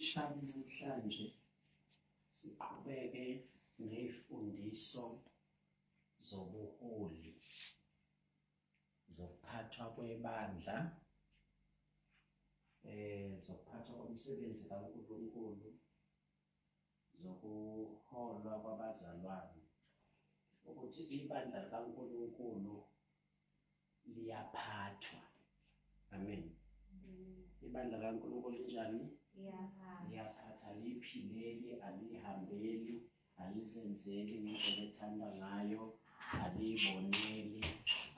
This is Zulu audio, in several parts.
Shami namhlanje siqhubeke nezifundiso zobuholi, zokuphathwa kwebandla, zokuphathwa komsebenzi kaNkulunkulu, zokuholwa kwabazalwane, ukuthi ibandla likaNkulunkulu liyaphathwa. Amen. Ibandla likaNkulunkulu linjani? Liyaphatha, liphileli, alihambeli, alizenzeli ngendlela ethanda ngayo, aliyiboneli.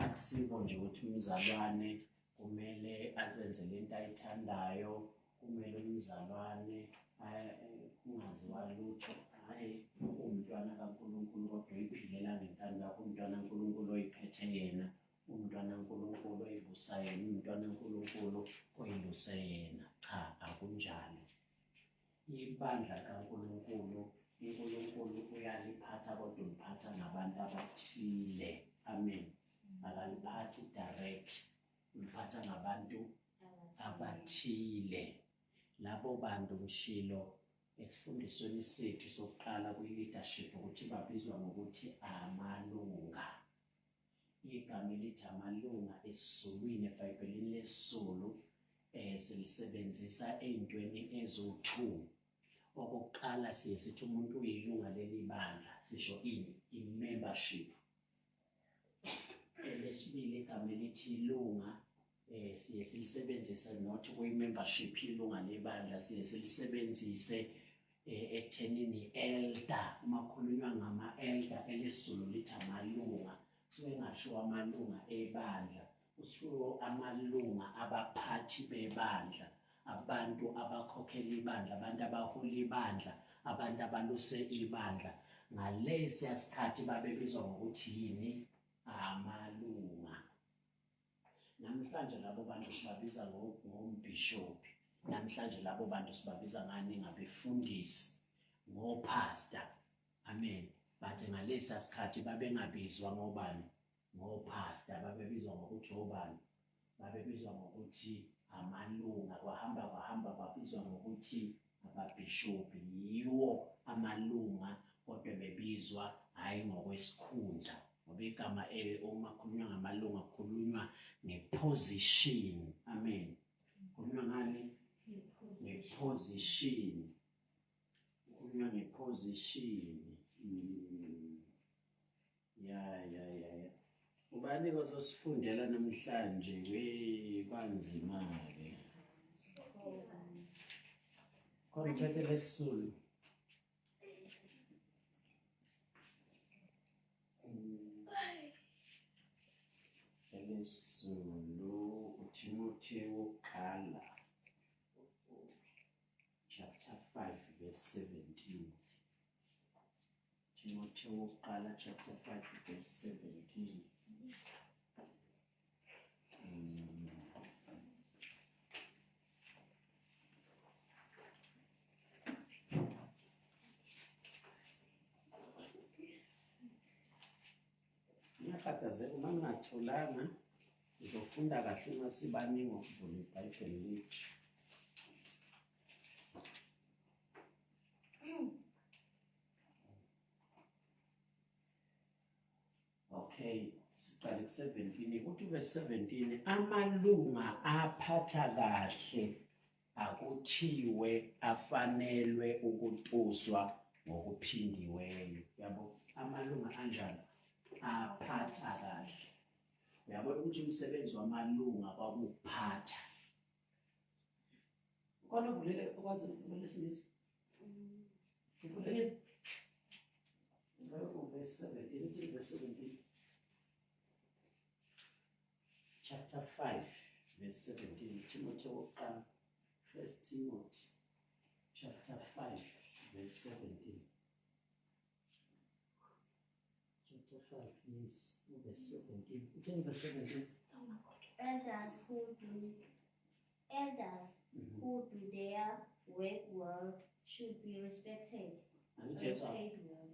Akusikho nje ukuthi umzalwane kumele azenzele into ayithandayo, kumele umzalwane kungaziwa lutho. Hhayi, umntwana kaNkulunkulu kodwa uyiphilela ngentando yakho, umntwana kaNkulunkulu oyiphethe yena, umntwana kaNkulunkulu oyivusa yena, umntwana kaNkulunkulu oyiluse yena. Cha, akunjalo. Ibandla kaNkulunkulu, uNkulunkulu uyaliphatha kodwa uliphatha ngabantu abathile. Amen. Akaliphathi direct, uliphatha ngabantu abathile. Labo bantu ngishilo esifundisweni sethu sokuqala kwi-leadership ukuthi babizwa ngokuthi amalunga. Igama elithi amalunga esiZulwini eBhayibhelini lesiZulu silisebenzisa ey'ntweni eziwu-2. Okokuqala siye sithi umuntu uyilunga leli bandla, sisho i-membership. Elesibili igama elithi ilunga siye silisebenzise not kwi-membership ilunga lebandla, siye silisebenzise ekuthenini elder. Uma kukhulunywa ngama-elder elesiZulu lithi amalunga, kusuke engashiwo amalunga ebandla, kusuke amalunga abaphathi bebandla, abantu abakhokhela ibandla, abantu abahola ibandla, abantu abaluse ibandla. Ngalesiya sikhathi babebizwa ngokuthi yini? Amalunga. Namhlanje labo bantu sibabiza ngombhishobhi, namhlanje labo bantu sibabiza ngani? Ngabefundisi, ngopastor. Amen. Bathi ngalesiya sikhathi babengabizwa ngobani? Ngopastor, babebizwa ngokuthi obani? Babebizwa ngokuthi amalunga. Kwahamba babizwa ngokuthi ababhishobhi. Yiwo amalunga, kodwa bebizwa hhayi ngokwesikhundla. Ngoba igama uma kukhulunywa ngamalunga kukhulunywa ngeposition. Amen. Kukhulunywa ngani? Ngeposition. Kukhulunywa ngeposition. Ya. Ubani ozosifundela namhlanje? Kwanzima-ke. Khona ngiphethe lesiZulu. LesiZulu uTimotheo wokuqala chapter 5 verse 17. Timotheo wokuqala chapter 5 verse 17. Ngiyakhathazeka uma ningatholanga, sizofunda kahle uma sibaningi ukuvula iBhayibheli lethu. Okay, siqale ku-17. Uthi verse 17, amalunga aphatha kahle akuthiwe afanelwe ukutuswa ngokuphindiweyo. Yabo, amalunga anjani? Aphatha kahle. Uyabona ukuthi umsebenzi wamalunga kwakuphatha. Khona uvulele okwazi ukuvula isingisi? Uvulele. Verse 17, uthi verse 17. Chapter 5 verse 17. Timothy wokuqala. 1 Timothy chapter 5 verse 17. Chapter 5, yes, verse 17. Uthini verse 17? Elders who do their work well should be respected and paid well.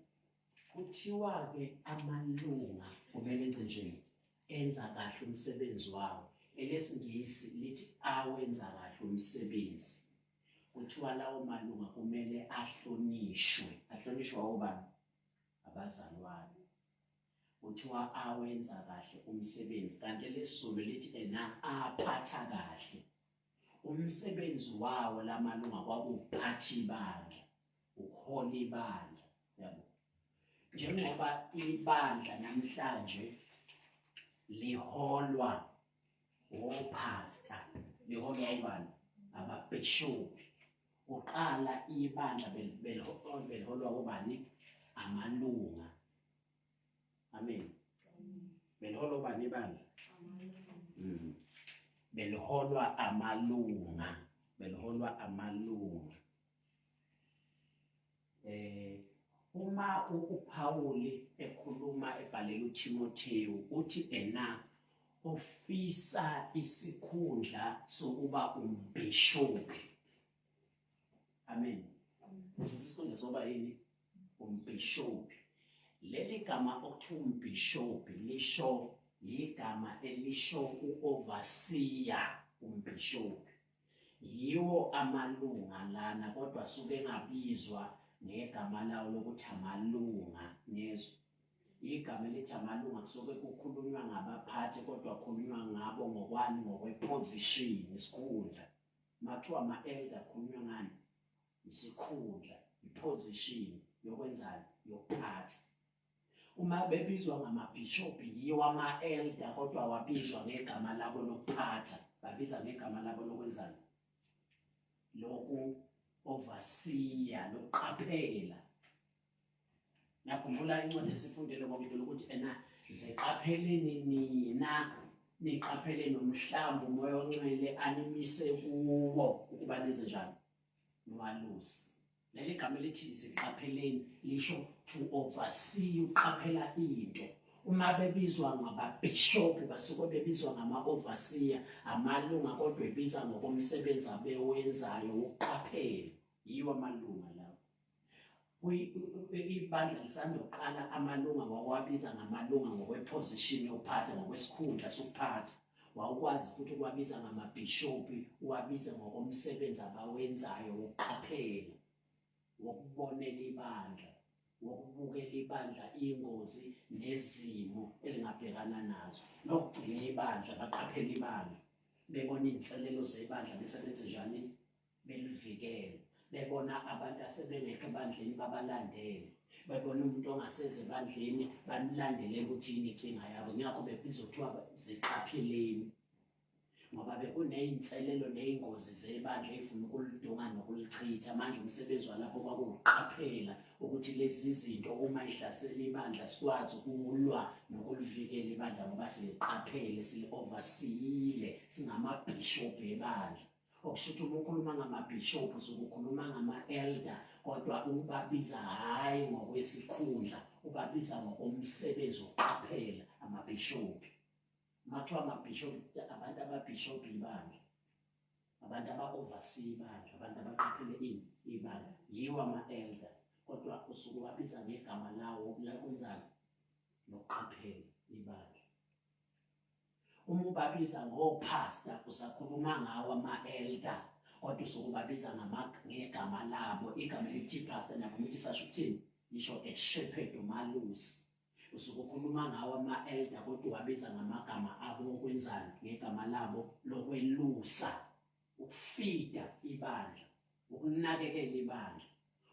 Kuthiwa-ke amalunga kumele enze nje, enza kahle umsebenzi wawo. ElesiNgisi lithi awenza kahle umsebenzi. kuthiwa lawo malunga kumele ahlonishwe obani? Abazalwane. Kuthiwa awenza kahle umsebenzi, kanti lesizulu lithi ena aphatha kahle. Umsebenzi wawo lamalunga kwakuphatha ibandla, ukuhola ibandla, yabo. Njengoba ibandla namhlanje liholwa opastor, liholwa ubani? Ababhishophi. Uqala ibandla beliholwa ubani? Amalunga. Amen. Beliholwa ubani ibandla? Beliholwa amalunga. Beliholwa amalunga. Uma uPawuli ekhuluma ebhalela uTimotheyu uthi ena ofisa isikhundla sokuba umbhishophi. Amen. Isikhundla sokuba yini? Umbhishophi. Leli gama okuthiwa umbhishophi lisho igama elisho u-overseer, umbhishophi. Yiwo amalunga lana kodwa suke engabizwa ngegama lawo lokuthi amalunga nezwe. Igama elithi amalunga kusuke kukhulunywa ngabaphathi kodwa kukhulunywa ngabo ngokwani? Ngokweposition, isikhundla. Makuthiwa ama-elder kukhulunywa ngani? Isikhundla, iposition yokwenzani? Yokuphatha. Uma bebizwa ngamabhishophi yiwo ama-elder kodwa wabizwa ngegama labo lokuphatha. Babiza ngegama labo lokwenzani? Loku overseer, lokuqaphela. Nakhumbula incwadi esifundele ngomdlalo ukuthi ena ziqapheleni nina, niqaphele nomhlambi umoya ongcwele animise kuwo ukuba nize njani? Nwalusi. Leli gama elithi ziqapheleni lisho to oversee, uqaphela into. Uma bebizwa ngababhishophi basuke bebizwa ngama-overseer, amalunga kodwa ebiza ngokomsebenzi abewenzayo wokuqaphela. Yiwo amalunga lawo. Ibandla lisandoqala amalunga wawabiza ngamalunga ngokweposition yokuphatha, ngokwesikhundla sokuphatha. Wawukwazi futhi ukwabiza ngamabhishophi, uwabiza ngokomsebenzi abawenzayo wokuqaphela, wokubonela ibandla, wokubukela ibandla ingozi nezimo elingabhekana nazo. Lokugcina ibandla, baqaphela ibandla, bebona izinselelo zebandla besebenze njani? Belivikele. Bebona abantu asebengekho ebandleni babalandele. Bebona umuntu ongaseze ebandleni bamlandelela ukuthi yini inkinga yabo. Ngakho bebizothiwa ziqapheleni. Ngoba bekuney'nselelo ney'ngozi zebandla ey'funa ukulidunga nokulichitha. Manje umsebenzi walapho kwakuwuqaphela ukuthi lezi zinto uma ihlasela ibandla sikwazi ukulwa nokulivikela ibandla ngoba siliqaphele, sili-overseeile, singamabhishophi ebandla. Okusho ukuthi uma ukhuluma ngamabhishophi usuke ukhuluma ngama-elder kodwa ubabiza hhayi ngokwesikhundla, ubabiza ngokomsebenzi wokuqaphela, amabhishophi. Makuthiwa amabhishophi, abantu ababhishophi ibandla, abantu aba-oversee ibandla, abantu abaqaphele ibandla, yiwo ama-elder kodwa usuke ubabiza ngegama lawo lakwenzani? Lokuqaphela ibandla. Uma ubabiza ngopastor usakhuluma ngawo ama-elder kodwa usuke ubabiza ngegama labo. Igama elithi pastor nakho ukuthi sasho ukuthini? Lisho a shepherd, umalusi. Usuke ukhuluma ngawo ama-elder kodwa uwabiza ngamagama abo okwenzani? Ngegama labo lokwelusa, ukufida ibandla, ukunakekela ibandla,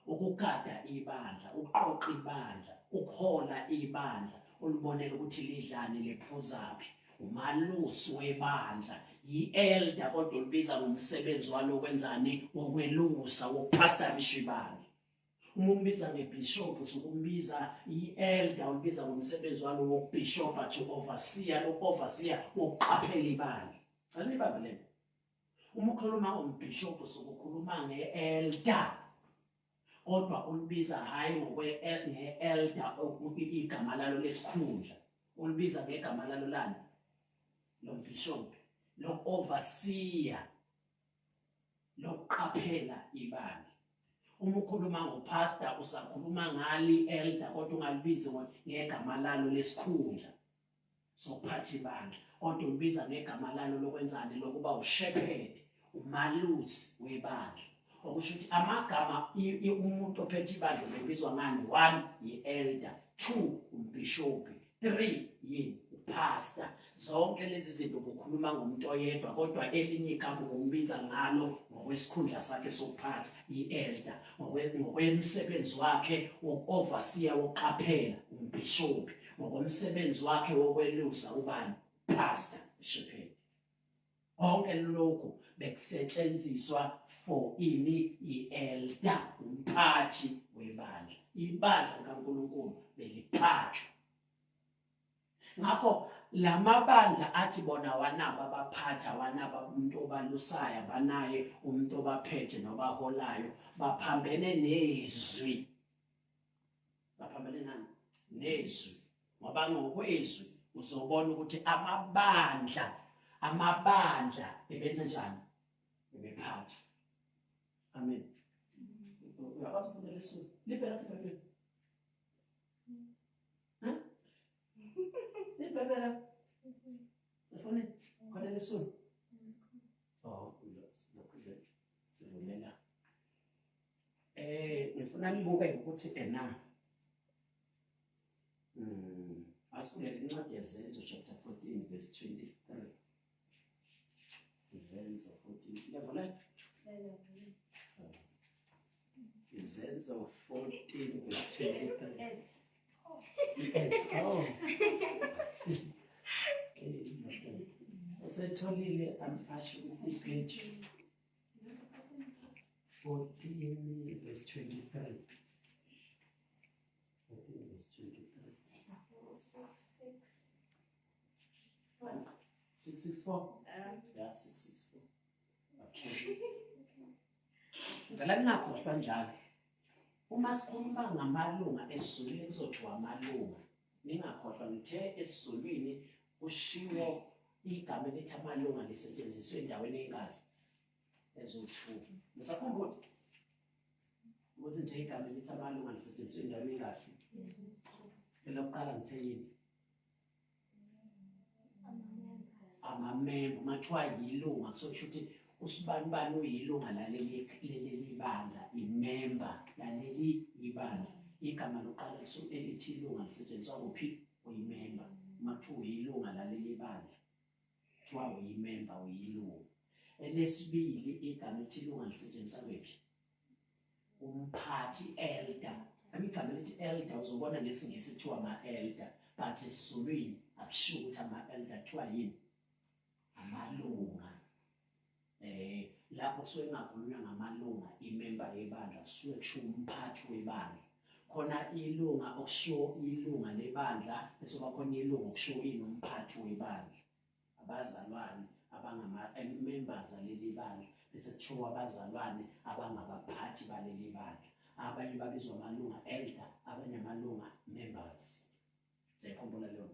ukugada ibandla, ukuqoqa ibandla, ukuhola ibandla, ulibonela ukuthi lidlani, liphuzaphi. Umalusi webandla, yi-elder kodwa ulibiza ngomsebenzi walo kwenzani? Wokwelusa, wokupastorisha ibandla. Uma umbiza ngebhishophi usuke umbiza i-elder, ulibiza ngomsebenzi walo wokubhishopha, to overseer, lo-overseer wokuqaphela ibandla. Anibambe le nto. Uma ukhuluma ngombhishophi usuke ukhuluma nge-elder kodwa ulibiza hhayi nge-elder igama lalo lesikhundla, ulibiza ngegama lalo lani? Lombhishophi, lo-overseer, lokuqaphela ibandla. Uma ukhuluma ngopastor usakhuluma ngali elder kodwa ungalibizi ngegama lalo lesikhundla sokuphatha ibandla, kodwa ulibiza ngegama lalo lokwenzani? Lokuba ushepherd, umalusi webandla. okusho ukuthi amagama umuntu ophethe ibandla ubizwa ngani? 1 yi-elder, 2 umbhishobhi, 3 yini? Upastor. Zonke lezi zinto kukhuluma ngomuntu oyedwa, kodwa elinye igama ngombiza ngalo ngokwesikhundla sakhe sokuphatha, i-elder, ngokwemisebenzi wakhe woku-overseer, wokuqaphela, umbhishobhi, ngokomsebenzi wakhe wokwelusa, ubani? Pastor, shepherd. Konke lokhu bekusetshenziswa for ini? I-elder, umphathi webandla. Ibandla likaNkulunkulu beliphathwa. Ngakho lamabandla athi bona wanaba abaphatha, wanaba umuntu obalusayo, banaye umuntu obaphethe nobaholayo, baphambene nezwi. Baphambene nani? Nezwi. Ngoba ngokwezwi uzobona ukuthi amabandla ebenze njani? Ebephathwa. Amen. Uyakwazi ukufunda leso? Liphela iBhayibheli. Liphela. Sifune khona leso. Oh, lokho sivulela. Ngifuna nibuke ukuthi asifundele incwadi yeZenzo chapter 14 verse 23. Izenzo 14. Yavula? Izenzo 14 verse 23. Oh. Usetholile ampashe ipage 14 verse 23. 14 verse 23. 664. Yeah, 664. Okay. Ngicela ningakhohlwa njalo. Uma sikhuluma ngamalunga esizulwini kuzothiwa amalunga. Ningakhohlwa ngithe esizulwini kushiwo igama elithi amalunga lisetshenziswe endaweni engaki? Ezo-2. Nisakhumbula ukuthi ngithe igama elithi amalunga lisetshenziswe endaweni engaki? Elokuqala ngithe yini? Amamember. Mathiwa yilunga kusho ukuthi usibani uyilunga laleli bandla, imember laleli ibandla. Igama lokuqala elithi ilunga lisetshenziswa kuphi? Uyimember. Mathiwa uyilunga laleli bandla, kuthiwa uyimember, uyilunga. Elesibili igama elithi ilunga lisetshenziswa kuphi? Umphathi, elder. Igama elithi elder uzobona ngesingisi kuthiwa ama-elder, but esizulwini akushiwo ukuthi ama-elder kuthiwa yini? Amalunga. Lapho kusuke kungakhulunywa ngamalunga, imember yebandla, kusuke kushiwo umphathi webandla. Khona ilunga okushiwo ilunga lebandla, bese kuba khona ilunga okushiwo umphathi webandla. Abazalwane abangama-members aleli bandla, bese kuthiwa abazalwane abangabaphathi baleli bandla. Abanye babizwa amalunga elder, abanye amalunga members. Siyakhumbula leyo.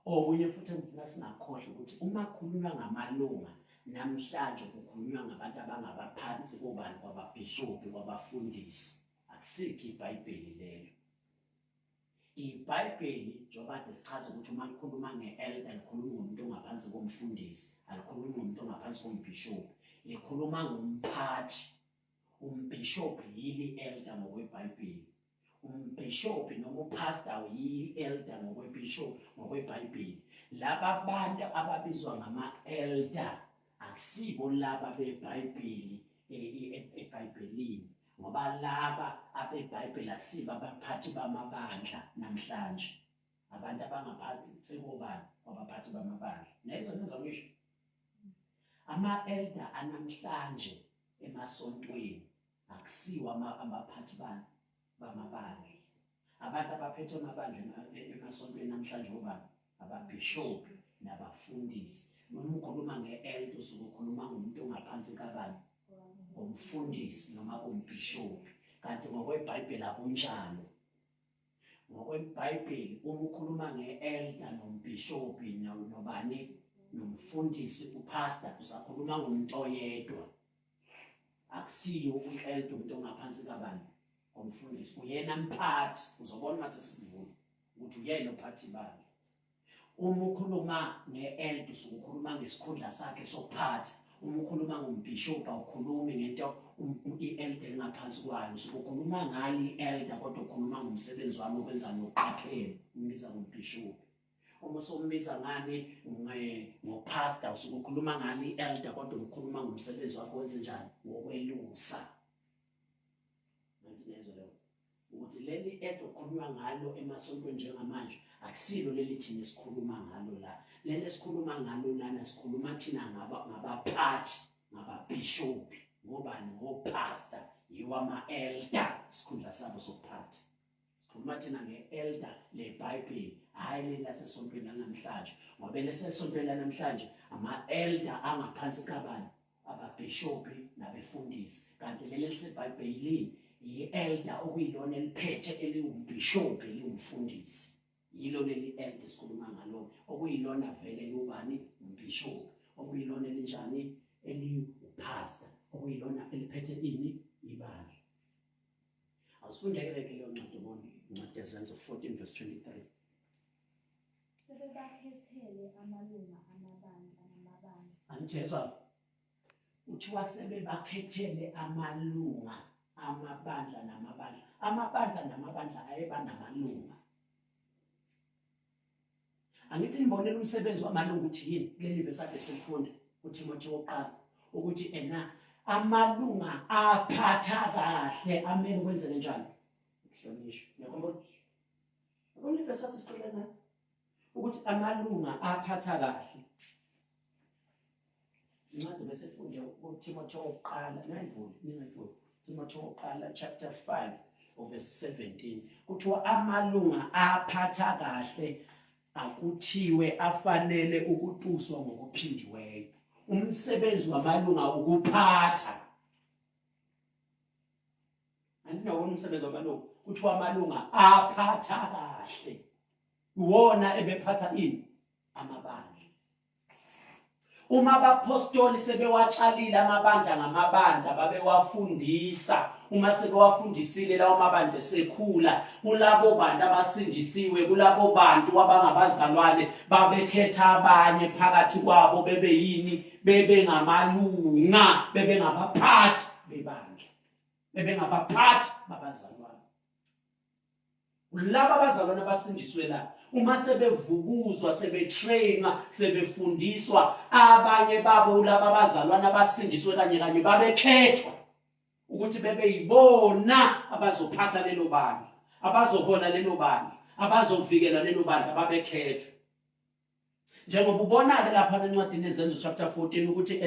Okunye futhi ngifuna singakhohlwa ukuthi uma kukhulunywa ngamalunga namhlanje kukhulunywa ngabantu abangabaphansi kobani? Kwababhishobhi, kwabafundisi. Akusikho iBhayibheli lelo. IBhayibheli njengoba sichaza ukuthi uma likhuluma nge-elder likhuluma ngomuntu ongaphansi komfundisi, alikhulumi ngomuntu ongaphansi kombhishobhi, likhuluma ngomphathi. Umbhishobhi yili elder ngokweBhayibheli. Umbhishobhi noma upastor yi-elder ngokweBhayibheli. Laba bantu ababizwa ngama-elder akusibo laba beBhayibheli eBhayibhelini, ngoba laba abeBhayibheli akusibo abaphathi bamabandla namhlanje. Abantu abangaphansi sekobani? Abaphathi bamabandla. Neza ngisho ama-elder anamhlanje emasontweni akusiwo abaphathi bamabandla. Abantu abaphethe amabandla emasontweni namhlanje obani? Ababhishobhi nabafundisi. Noma ukhuluma nge-elder usukhuluma ngomuntu ongaphansi kabani? Umfundisi noma umbhishobhi. Kanti ngokweBhayibheli akunjalo. NgokweBhayibheli uma ukhuluma nge-elder nombhishobhi nobani nomfundisi, upastor, usakhuluma ngomuntu oyedwa. Akusiyo u-elder umuntu ongaphansi kabani? Umfundisi. Uyena mphathi. Uzobona mase sivula ukuthi uyena uphathi bandla. Uma ukhuluma nge-elder usukhuluma ngesikhundla sakhe sokuphatha. uma ukhuluma ngombishop awukhulumi ngento i-elder engaphansi kwayo, usuke ukhuluma ngalo i-elder kodwa ukhuluma ngomsebenzi wami okwenza nokuqaphela, umbiza ngombishop. Uma sombiza ngani ngopastor usuke ukhuluma ngalo i-elder kodwa ukhuluma ngomsebenzi wakho wenze njani wokwelusa. Nansinezwe leyo ukuthi leli okukhulunywa ngalo emasontweni njengamanje akusilo leli thina esikhuluma ngalo la. Leli esikhuluma ngalo lana sikhuluma thina ngabaphathi, ngababhishophi, ngobani, ngopastor, yiwo ama-elder, isikhundla sabo sokuphatha. Sikhuluma thina nge-elder leBhayibheli, hhayi leli lasesontweni lanamhlanje. Ngoba lesesontweni lanamhlanje ama-elder angaphansi kabani, ababhishophi nabefundisi. Kanti leli liseBhayibhelini yi-elder okuyilona eliphethe eliwumbhishophi eliwumfundisi. Yilo leli elder esikhuluma ngalo okuyilona vele lubani umbhishophi, okuyilona elinjani eliwupastor, okuyilona eliphethe ini ibandla. Awusifundeke leyo ncwadi bonke, incwadi yeZenzo 14:23. Sebebakhethele amalunga amabandla namabandla. Angithezwa uthiwa sebebakhethele amalunga amabandla namabandla. Amabandla namabandla ayeba namalunga. Angithi ngibonela umsebenzi wamalunga uthi yini kuleli verse akade sifunda uThimothi wokuqala ukuthi amalunga aphatha kahle amele kwenze njani ukuhlonishwa. Yakho ngibona iverse akade sifunda nayo ukuthi amalunga aphatha kahle. Incwadi bese funde uThimothi wokuqala ningayivuli Timothi wokuqala chapter 5 verse 17 kuthiwa amalunga aphatha kahle akuthiwe afanele ukutuswa ngokuphindiweyo. Umsebenzi wamalunga ukuphatha. Andinawona umsebenzi wamalunga kuthiwa amalunga aphatha kahle. Uwona ebephatha ini amabandla. Uma abapostoli sebewatshalile amabandla ngamabandla babewafundisa, uma sebewafundisile lawo mabandla sekhula, kulabo bantu abasindisiwe, kulabo bantu abangabazalwane babekhetha abanye phakathi kwabo bebe yini, bebe ngamalunga, bebe ngabaphathi bebandla, bebe ngabaphathi babazalwane. Laba abazalwane abasindiswe la uma sebevukuzwa, sebetraina, sebefundiswa, abanye babo laba abazalwane abasindiswe kanye babekhethwa ukuthi bebe yibona abazophatha lelo bandla, abazohola lelo bandla, abazovikela lelo bandla, babekhethwa. Njengoba ubona-ke lapha encwadini yeZenzo chapter 14 ukuthi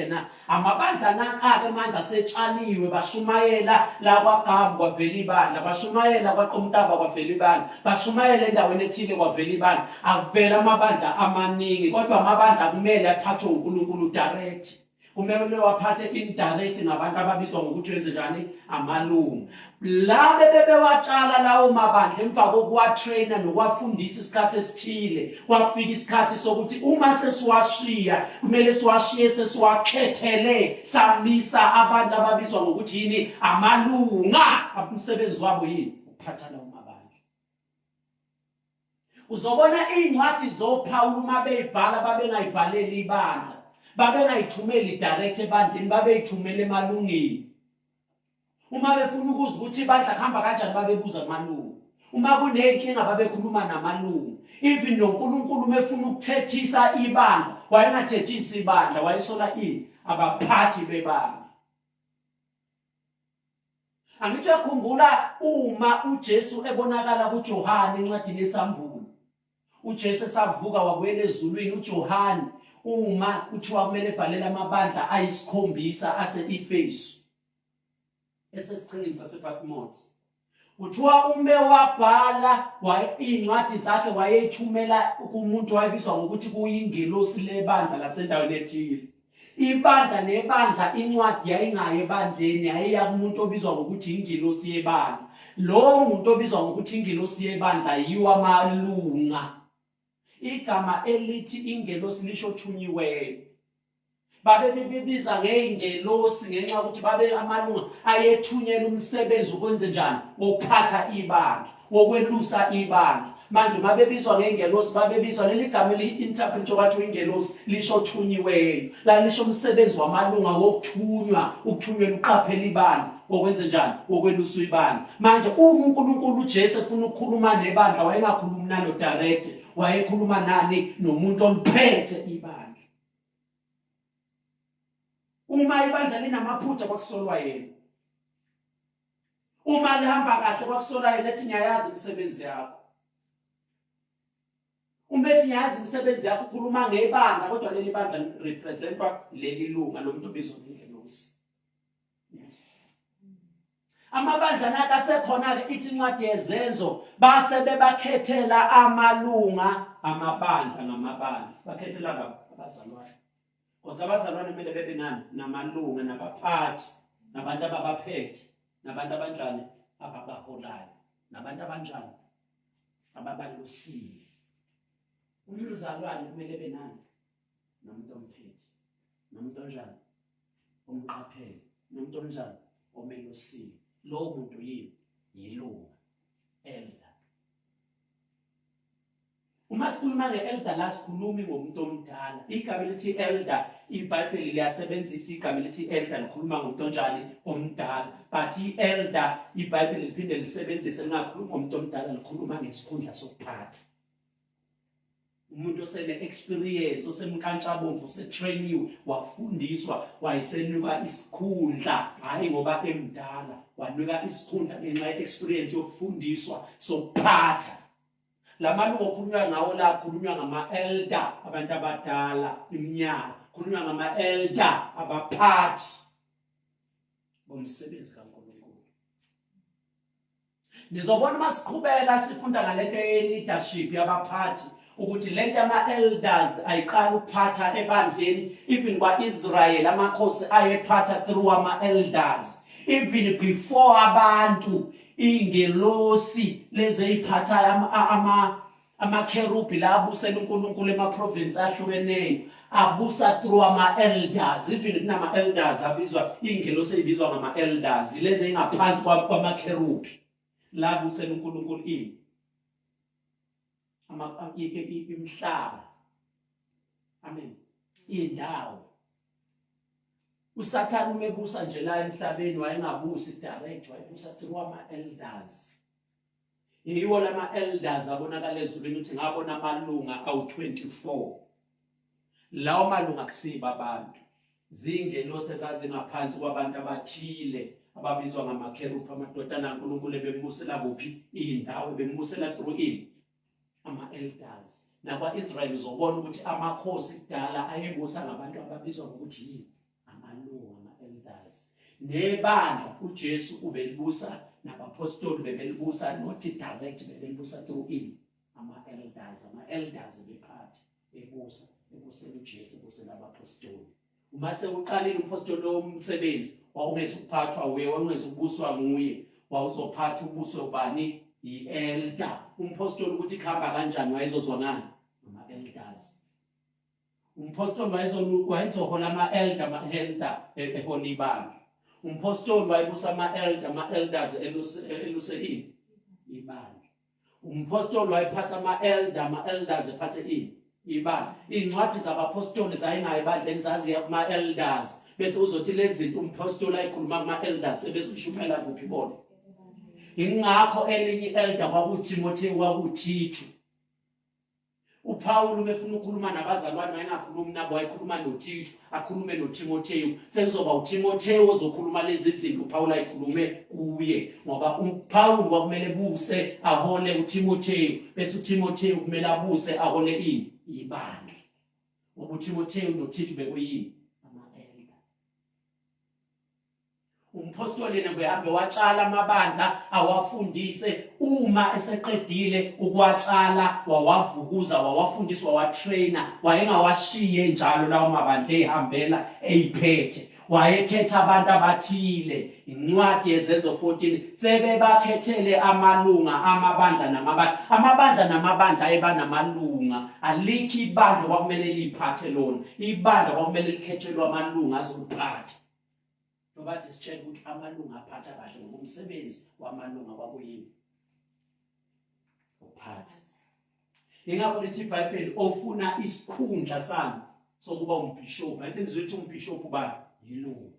amabandla nanka-ke manje asetshaliwe, bashumayela la kwaGamu kwavela ibandla, bashumayela kwaQomtaba kwavela ibandla, bashumayela endaweni ethile kwavela ibandla. Akuvela amabandla amaningi, kodwa amabandla kumele aphathwe uNkulunkulu direct. Kumele waphathe indirect ngabantu ababizwa ngokuthi wenze njani amalunga. La bebewatshala lawo mabandla emva kokuwatraina nokuwafundisa isikhathi esithile, kwafika isikhathi sokuthi uma sesiwashiya kumele siwashiye sesiwakhethele, samisa abantu ababizwa ngokuthi yini amalunga. Umsebenzi wabo yini ukuphatha lawo mabandla. Uzobona incwadi zoPawulu uma beyibhala babengayibhaleli ibandla, babengayithumeli direct ebandleni, babeyithumela emalungeni. Uma befuna ukuzwa ukuthi ibandla kuhamba kanjani babebuza amalunga. Uma kunenkinga babekhuluma namalunga. Even noNkulunkulu mefuna ukuthethisa ibandla, wayengathethisi ibandla, wayesola ini abaphathi bebandla. Angithi uyakhumbula uma uJesu ebonakala kuJohane encwadini yeSambulo. uJesu esavuka wabuyela ezulwini, uJohane uma kuthiwa kumele ebhalele amabandla ayisikhombisa ase-Efesu esesiqhingini sasePatmos. Kuthiwa ume wabhala incwadi zakhe wayethumela kumuntu wayebizwa ngokuthi kuyingelosi lebandla lasendaweni ethile. Ibandla nebandla incwadi yayingayo ebandleni, yayiya kumuntu obizwa ngokuthi ingelosi yebandla. Lo muntu obizwa ngokuthi ingelosi yebandla yiwo amalunga. Igama elithi ingelosi lisho thunyiweyo. babe bebiza ngeingelosi ngenxa ukuthi babe amalunga ayethunyela umsebenzi ukwenze njani ukuphatha ibandla okwelusa ibandla. Manje babebizwa ngeingelosi babebizwa leli gama eli-interpretwa kwathi ingelosi lisho othunyiweyo, la lisho umsebenzi wamalunga wokuthunywa, ukuthunyelwa uqaphela ibandla okwenze njani okwelusa ibandla. Manje uma uNkulunkulu uJesu efuna ukukhuluma nebandla wayengakhulumi nalo direct, wayekhuluma nani nomuntu oliphethe ibandla. Uma ibandla linamaphutha kwakusolwa yena, uma lihamba kahle kwakusolwa yena ethi ngiyayazi imisebenzi yakho. Uma ethi ngiyayazi imisebenzi yakho ukhuluma ngebandla, kodwa leli bandla representwa leli lunga lomuntu obizwa ngengelosi. Amabandla nakasekhona-ke ithi incwadi yezenzo base bebakhethela amalunga amabandla ngamabandla. Bakhethela abazalwane. Kodwa abazalwane kumele bebe nani namalunga nabaphathi, nabantu ababaphethe, nabantu abanjani ababaholayo, nabantu abanjani ababalusile. Umzalwane kumele ebe nani nomuntu omphethe, nomuntu onjani omqaphele, nomuntu onjani omelusile. Lowo muntu yilunga, elder. Uma sikhuluma nge-elder la sikhulumi ngomuntu omdala. Igama elithi elder iBhayibheli liyasebenzisa igama elithi elder likhuluma ngomuntu onjani omdala. But i-elder iBhayibheli liphinde lisebenzise lingakhulumi ngomuntu omdala likhuluma ngesikhundla sokuphatha. Umuntu osene-experience, osemkantshubomvu, osetrainiwe, wafundiswa, wayesenikwa isikhundla, hhayi ngoba emdala, wanikwa isikhundla ngenxa ye-experience yokufundiswa sokuphatha. Lamalunga okhulunywa ngawo la khulunywa ngama-elder, abantu abadala iminyaka, khulunywa ngama-elder, abaphathi bomsebenzi kaNkulunkulu. Nizobona uma siqhubeka sifunda ngalento ye-leadership yabaphathi ukuthi lento ama-elders ayiqala ukuphatha ebandleni. Even kwa-Israyeli amakhosi ayephatha through ama-elders. Even before abantu ingelosi lezi eyiphathayo amakherubhi la abusela uNkulunkulu emaprovinsi ahlukeneyo abusa through ama-elders. Even kunama-elders abizwa ingelosi eyibizwa ngama-elders lezi eyingaphansi kwamakherubhi la abusela uNkulunkulu imhlaba. Amen. Indawo. USathane umebusa nje la emhlabeni wayengabusi direct, wayebusa through ama-elders. Yiwo lama-elders abonakala ezulwini ukuthi ngabona amalunga awu-24. Lawo malunga akusiba abantu, zingelosi ezazingaphansi kwabantu abathile ababizwa ngamakherubhi, amadodana kaNkulunkulu ebembusela kuphi indawo, bembusela through ama-elders. Nakwa-Israyeli uzobona ukuthi amakhosi kudala ayebusa ngabantu ababizwa ngokuthi yini amalunga, ama-elders. Nebandla uJesu ubelibusa nabapostoli bebelibusa not direct, bebelibusa through ama-elders. Ama-elders bephathi ebusela uJesu, ebusela abapostoli. Uma sewuqalile umpostoli womsebenzi wawungezukuphathwa uye, wawungezukubuswa nguye, wawuzophatha ubuso bani i-elder. Umpostoli ukuthi khamba kanjani wayezozwa ngani ama-elders. Umpostoli wayezohola ama-elder ehola ibandla. Umpostoli wayebusa ama-elders eluse ibandla. Umpostoli wayephatha ama-elders ephathe ibandla. Iy'ncwadi zabapostoli zayingayo ebandleni zaziya kuma-elders, bese uzothi lezi zinto umpostoli ayikhuluma kuma-elders ebezishumela kuphi bona. Ingakho elinye i-elder kwakuTimotheyu, kwakuThithu. uPawulu befuna ukukhuluma nabazalwane wayengakhulumi nabo, wayekhuluma noThithu, akhulume noTimotheyu. Sekuzoba uTimotheyu ozokhuluma lezi zinto uPawulu ayikhulume kuye, ngoba uPawulu kwakumele buse ahole uTimotheyu, bese uTimotheyu kumele abuse ahole ibandla. Ngoba uTimotheyu noThithu bekuyini ama-elder. Umpostoli nekuhambe watshala amabandla awafundise, uma eseqedile ukwatshala wawavukuza, wawafundisa, wawatraina, wayengawashiye njalo lawo mabandla ehambela eyiphethe. wayekhetha abantu abathile. Incwadi yezenzo 14 sebebakhethele amalunga amabandla namabandla ayeba namalunga. Alikho ibandla kwakumele liphathe lona. Ibandla kwakumele likhethelwe amalunga azoliphatha. Ngoba sitshela ukuthi amalunga aphatha kahle ngokumsebenzi wamalunga kwakuyini uphatha. Ingakho lithi iBhayibheli ofuna isikhundla sami sokuba umbishophu. I think zithi umbishophu ba yilungu.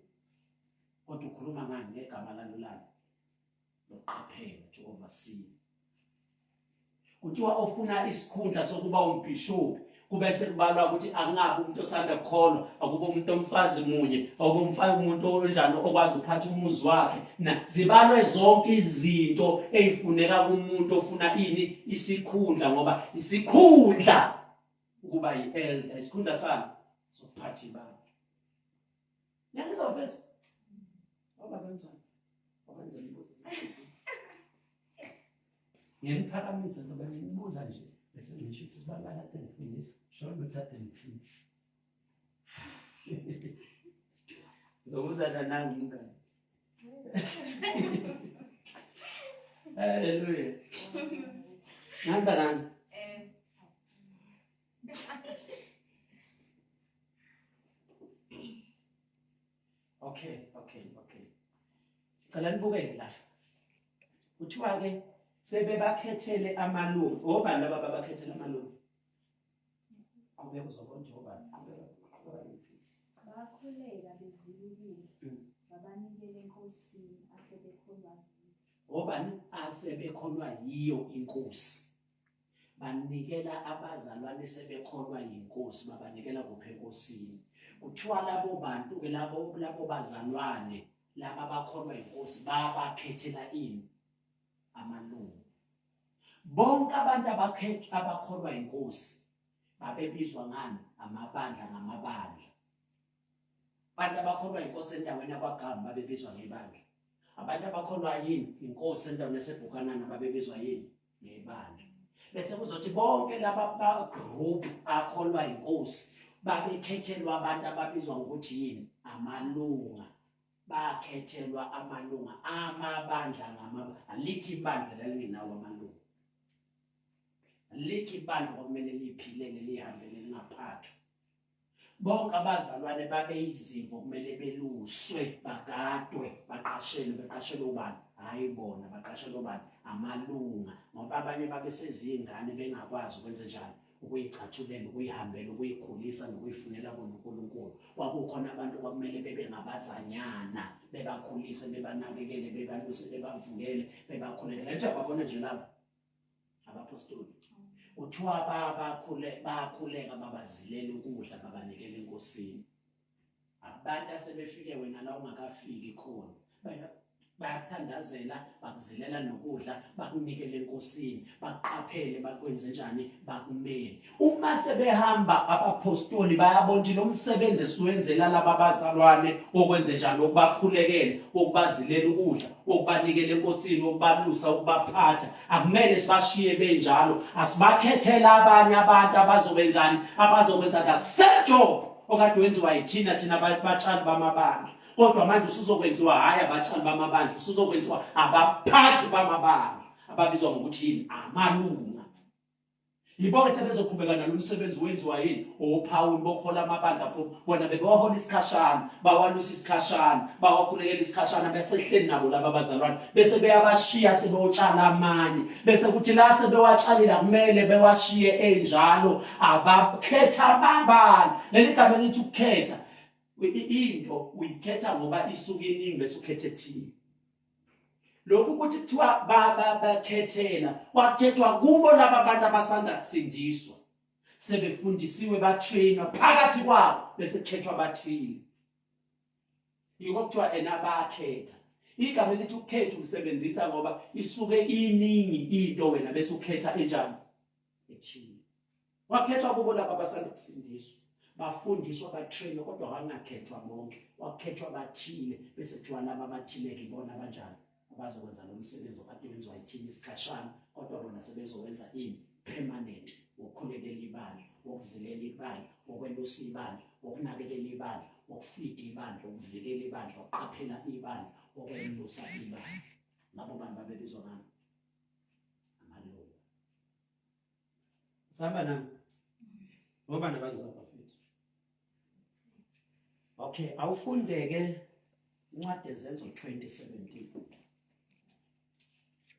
Kodwa ukhuluma ngani ngegama lalolalo lokuqaphela to oversee. Kuthiwa ofuna isikhundla sokuba umbishophu kube sekubalwa ukuthi akungabi umuntu osanda kukholwa, akube umuntu omfazi munye, akube umuntu onjani okwazi ukuphatha umuzi wakhe. Na zibalwe zonke izinto ezifuneka kumuntu ofuna ini isikhundla, ngoba isikhundla ukuba yi-elder, isikhundla sami sokuphatha ibandla. Ngiyazizwa mfethu ngoba kanjani okwenza imibuzo ngiyiphakamisa nzoba ngibuza nje bese ngisho ukuthi balala ngifundisa shona uthathe ngithini zokuza nangu ngani. Hallelujah. Nanda nani? Okay. Cela nibukele la. Kuthiwa ke sebebakhethele amalungu. Obani laba babakhethele amalungu? Kube uzobona obani. Bakhuleka bezilukile. Babanikele enkosini asebekholwa. Obani asebekholwa yiyo inkosi. Banikela abazalwane sebekholwa yinkosi, babanikela kuphe enkosini. Kuthiwa labo bantu ke labo bazalwane laba bakholwa inkosi babakhethela ini amalungu. Bonke abantu abakholwa inkosi babebizwa ngani amabandla ngamabandla. Abantu abakholwa inkosi endaweni yakwagama babebizwa ngebandla. Abantu abakholwa yini inkosi endaweni yaseBukanana babebizwa yini ngebandla. Bese kuzothi bonke laba group akholwa inkosi babekhethelwa abantu ababizwa ngokuthi yini amalunga. Bakhethelwa amalunga amabandla ngamabandla. Alikho ibandla lalinawo amalunga. Alikho ibandla okumele liphilele lihambele lingaphathwa. Bonke abazalwane babeyizimvo kumele beluswe, bagadwe, baqashelwe ubani? Hayi bona baqashelwe ubani? Amalunga. Ngoba abanye babesezingane bengakwazi ukwenza njani? Ukuyicathulela, ukuyihambela, ukuyikhulisa nokuyifunela bona uNkulunkulu. Kwakukhona abantu kwakumele bebe ngabazanyana, bebakhulise, bebanakekele, bebaluse, bebavukele, bebakhulekele. Lethu yababona nje laba abapostoli. Uthiwa bakhuleka babazilela ukudla babanikele enkosini. Abantu asebefike wena la ungakafiki khona bayathandazela, bakuzilela nokudla, bakunikele enkosini, bakuqaphele, bakwenze njani, bakumele. Uma sebehamba abapostoli bayabona lo msebenzi esiwenzela laba bazalwane okwenze njani, ukubakhulekela, ukubazilela ukudla, ukubanikela enkosini, ukubalusa, ukubaphatha. Akumele sibashiye benjalo, asibakhethela abanye abantu abazobenzani, abazokwenza the same job okade wenziwa yithina batshali bamabandla. Kodwa manje usuzokwenziwa hayi abatshali bamabandla, usuzokwenziwa abaphathi bamabandla ababizwa ngokuthi yini amalunga. Yibona sebezoqhubeka nalomsebenzi wenziwa yini oPawuli bokhola amabandla futhi bona bebahola isikhashana, bawalusa isikhashana, bawakhulekela isikhashana besehleli nabo laba bazalwane bese beyabashiya sebeyotshala amanye bese kuthi la sebewatshalile kumele bewashiye enjalo abakhetha ababani. Leli gama lithi ukukhetha into uyikhetha ngoba isuke iningi bese ukhethe thina. Lokhu kuthi kuthiwa bakhethela kwakhethwa kubo laba bantu abasanda kusindiswa, sebefundisiwe batrainwa phakathi kwabo bese kukhethwa abathile. Yiko kuthiwa enabakhetha. Igama lithi ukukhetha usebenzisa ngoba isuke iningi into wena bese ukhetha enjani ethile. Wakhethwa kubo laba abasanda kusindiswa, bafundiswa batrainwa kodwa bangakhethwa bonke, wakhethwa abathile bese kuthiwa laba abathile ibona kanjani abazokwenza lo msebenzi okade wenziwa yithini isikhashana kodwa bona sebezowenza ini permanent, ukukhulekela ibandla, ukuzilela ibandla, ukwelusa ibandla, ukunakekela ibandla, ukufida ibandla, ukuvikela ibandla, ukuqaphela ibandla, okwelusa ibandla. Labo bantu babebizwa ngani? Amalunga. Sihamba nami. Ngoba nabangizwa bafethu. Okay, awufundeke incwadi yezenzo 2017.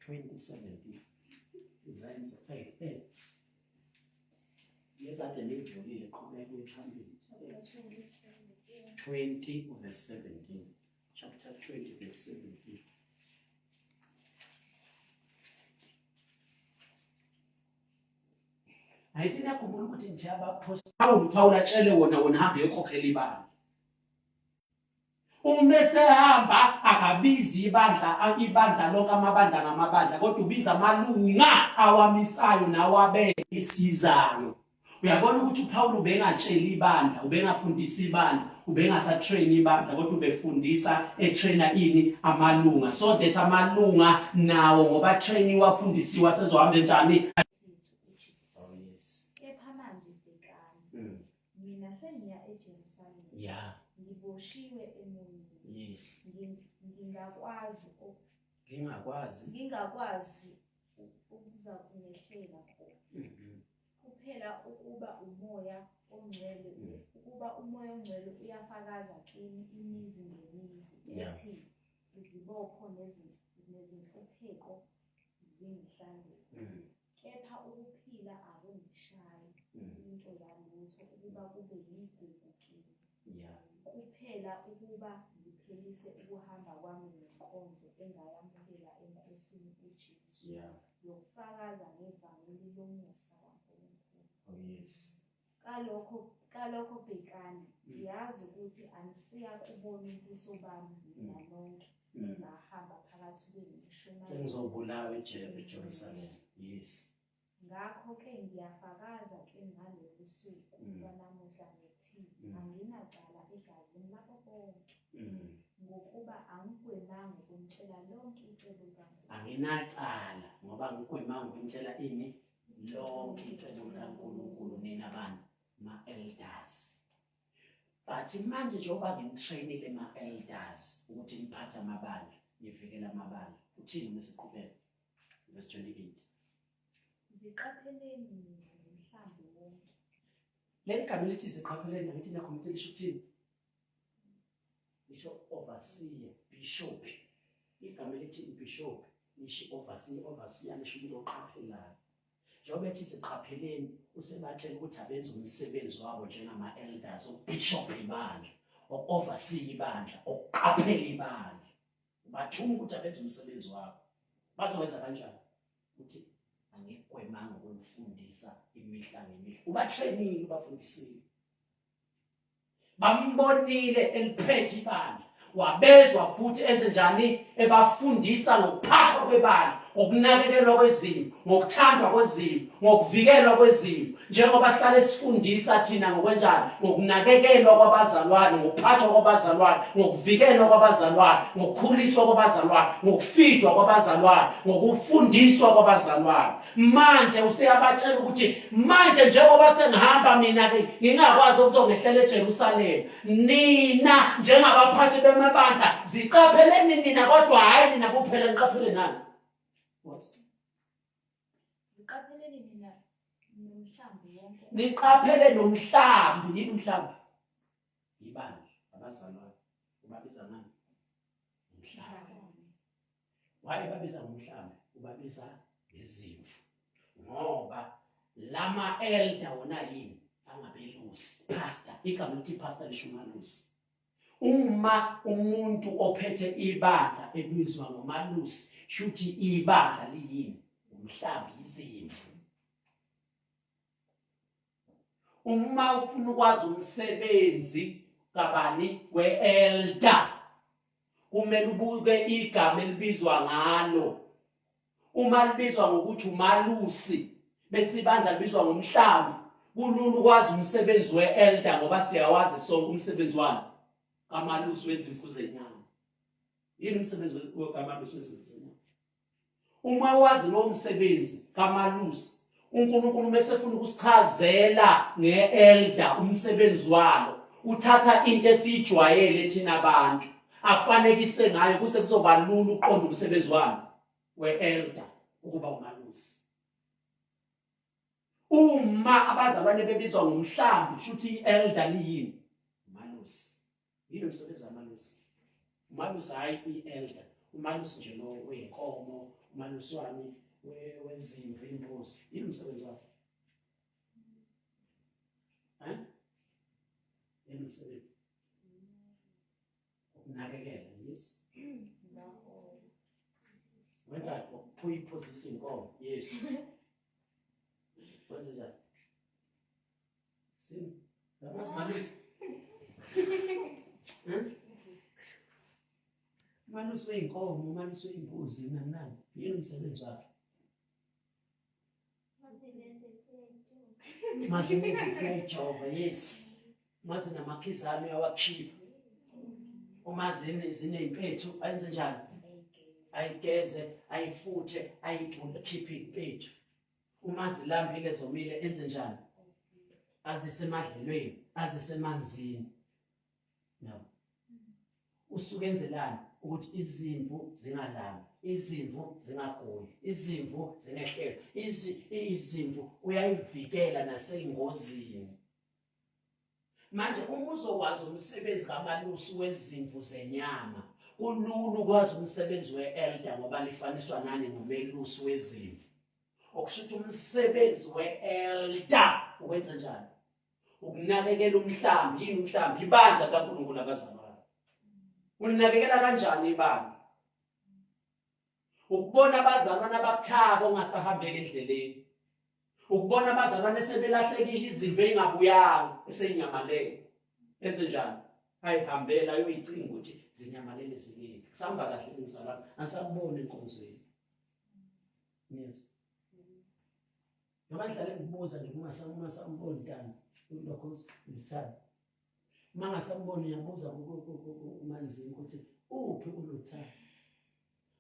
2017. Izenzo Acts. Yezade nivulile qhubeka phambili. 20 verse 17. Chapter 20 verse 17. Ayithi niyakhumbula ukuthi nje abaphostoli Paul atshele wona hamba yokhokhela ibandla. Uma esehamba akabizi ibandla lonke amabandla ngamabandla kodwa ubiza amalunga awamisayo nawabeke isizayo. Uyabona ukuthi uPaul ubengatsheli ibandla, ubengafundisi ibandla, ubengasatrain ibandla kodwa ubefundisa etrainer ini amalunga. So that amalunga nawo ngoba train wafundisiwa sezohamba njani. Mina sengiya eJerusalem. Yeah. Ngiboshiwe emoyeni. Yes. Ngingakwazi ukuza kungehlela khona. Kuphela ukuba umoya ongcwele uyafakaza kimi imizi ngemizi ethi izibopho nezinhlupheko zingihlalele. Kepha ukuphila akungishayi into yalutho ukuba kube yigugu kimi. Kuphela ukuba ngiphelise ukuhamba kwami nenkonzo engayamukela eNkosini uJesu yokufakaza ngevangeli lomusa kaNkulunkulu. Oh yes. Kalokho bhekani, ngiyazi ukuthi anisiya kubona ubuso bami mina nonke ngahamba phakathi kwenu ngishumayela. Sengizobulawa eJerusalem. Yes. Ngakho-ke ngiyafakaza ke ngalolu suku lwanamuhla ngithi anginacala egazini labo bonke ngokuba angigwemanga ukumtshela lonke icebo likaNkulunkulu. Anginacala ngoba ngigwemanga ukumtshela ini lonke icebo likaNkulunkulu nina bantu ma-elders. But manje njengoba ngimtrainile ma-elders ukuthi ngiphathe amabandla, ngivikele amabandla. Uthini mesiqhubeka? Verse 28. Ziqapheleni mina nomhlambi wonke. Leli gama lithi ziqapheleni angithi niyakhompyutha lisho ukuthini? Lisho overseer, bishop. Igama lithi bishop lisho overseer lisho umuntu oqaphelayo. Njengoba ethi siqapheleni usebatshela ukuthi abenze umsebenzi wabo njengama-elders, ukubishop ibandla, overseer ibandla, ukuqaphela ibandla. Bathuma ukuthi abenze umsebenzi wabo. Bazowenza kanjani? Uthi angigwemanga ukufundisa imihla ngemihla. Ubatrainile, ubafundisile. Bambonile eliphethe ibandla. Wabezwa futhi enze njani ebafundisa ngokuphathwa kwebandla, ngokunakekelwa kwezimvu, ngokuthandwa kwezimvu, ngokuvikelwa kwezimvu. Njengoba sihlale sifundisa thina ngokwenjani, ngokunakekelwa kwabazalwane, ngokuphathwa kwabazalwane, ngokuvikelwa kwabazalwane, ngokukhuliswa kwabazalwane, ngokufidwa kwabazalwane, ngokufundiswa kwabazalwane. Manje useyabatshela ukuthi manje njengoba sengihamba mina ke ngingakwazi ukuzongehlela eJerusalem, nina njengabaphathi bemabandla ziqapheleni nina kodwa hayi nina kuphela, niqaphele nani? Ziqapheleni nina nomhlambi wonke. Niqaphele nomhlambi. Yini umhlambi? Ibandla, abazalwane. Ubabiza ngani? Umhlambi. Why babiza ngomhlambi? Ubabiza ngezimvu. Ngoba lama elder wona yini? Angabelusi. Pastor. Igama lithi pastor lisho umalusi. Uma umuntu ophethe ibandla ebizwa ngomalusi, shuthi ibandla liyini? Umhlambi, izimvu. Uma ufuna ukwazi umsebenzi kabani we-elder, kumele ubuke igama elibizwa ngalo. Uma libizwa ngokuthi umalusi bese ibandla libizwa ngomhlambi, kulula ukwazi umsebenzi we-elder ngoba siyawazi sonke umsebenzi wani kamalusi wezimvu zenyama. Yini umsebenzi kamalusi wezimvu zenyama? Uma wazi lo msebenzi kamalusi, uNkulunkulu mesefuna ukusichazela nge-elder umsebenzi walo, uthatha into esiyijwayele thina abantu akufanekise ngayo kuse kuzoba lula uqonda umsebenzi wami we-elder ukuba umalusi. Uma abazalwane bebizwa ngomhlambi kushuthi i-elder liyini? Umalusi. Yini umsebenzi wamalusi? Umalusi hayi i-elder. Umalusi nje lo wenkomo, umalusi wami wezimvu, imbuzi. Yini umsebenzi wakhe? Yini umsebenzi? Ukunakekela, yes. Wena ukuyiphosisa inkomo, yes. Wenze njani? Sim. Malusi. Umalusi weyinkomo, umalusi weyimbuzi, nani? Yini umsebenzi wakhe? Mazinezifuna Jehova, yes. Mazi namakhizane awakhipha. Uma ziney'mpethu ayenze njani? Ayigeze, ayifuthe, ayibhule, khiphe iy'mpethu. Uma zilambile zomile enze njani? Azise emadlelweni, azise emanzini. No. Usuke enzelani? Ukuthi izimvu zingalambi, izimvu zingaguli, izimvu zingehlelwa, izimvu uyayivikela nasey'ngozini. Manje uma uzokwazi umsebenzi kamalusi wezimvu zenyama, kulula ukwazi umsebenzi we-elder ngoba lifaniswa nani nomelusi wezimvu. Okushuthi umsebenzi we-elder ukwenza njani? Ukunakekela umhlambi. Yini umhlambi? Ibandla kaNkulunkulu abazalwane. Ulinakekela kanjani ibandla? Ukubona abazalwane abakuthaba ongasahambeki endleleni. Ukubona abazalwane sebelahlekile, izimvu ey'ngabuyanga esey'nyamalele. Enze njani? Ayihambela ayoyicinga ukuthi zinyamalele zikephi. Kusahamba kahle umzalwane, anisakuboni enkonzweni. Yes. Noma ngihlale ngibuza nje ungasamboni ntana lokho ngithanda. Uma ngasamboni ngiyabuza uManzini ukuthi uphi uLuthana.